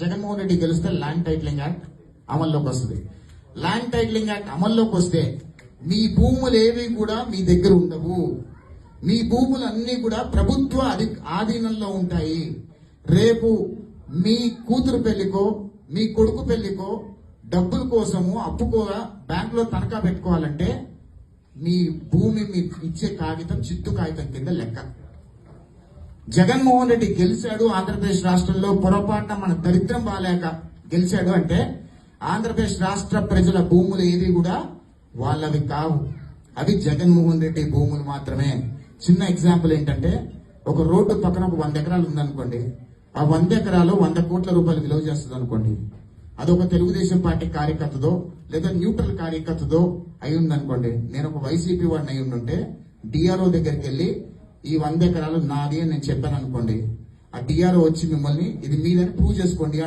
జగన్మోహన్ రెడ్డి గెలిస్తే land titling act అమల్లోకి వస్తుంది. ల్యాండ్ టైటిలింగ్ యాక్ట్ అమల్లోకి వస్తే మీ భూములు ఏవి కూడా మీ దగ్గర ఉండవు. మీ భూములన్నీ కూడా ప్రభుత్వ ఆధీనంలో ఉంటాయి. రేపు మీ కూతురు పెళ్లికో మీ కొడుకు పెళ్లికో డబ్బుల కోసము అప్పుకోగా బ్యాంకులో తనఖా పెట్టుకోవాలంటే మీ భూమి మీ ఇచ్చే కాగితం చిత్తు కాగితం కింద లెక్క. జగన్మోహన్ రెడ్డి గెలిచాడు ఆంధ్రప్రదేశ్ రాష్ట్రంలో పొరపాటున మన దరిద్రం బాలేక గెలిచాడు అంటే ఆంధ్రప్రదేశ్ రాష్ట్ర ప్రజల భూములు ఏవి కూడా వాళ్ళవి కావు, అవి జగన్మోహన్ రెడ్డి భూములు మాత్రమే. చిన్న ఎగ్జాంపుల్ ఏంటంటే, ఒక రోడ్డు పక్కన ఒక 100 ఎకరాలు ఉందనుకోండి, ఆ 100 ఎకరాలు 100 కోట్ల రూపాయలు విలువ చేస్తుంది అనుకోండి. అదొక తెలుగుదేశం పార్టీ కార్యకర్తదో లేదా న్యూట్రల్ కార్యకర్తదో అయి ఉందనుకోండి. నేను ఒక వైసీపీ వాడిని అయి ఉండుంటే డిఆర్ఓ దగ్గరికి వెళ్ళి ఈ 100 ఎకరాలు నాది అని నేను చెప్పాను అనుకోండి, ఆ డిఆర్ఓ వచ్చి మిమ్మల్ని ఇది మీదని ప్రూవ్ చేసుకోండి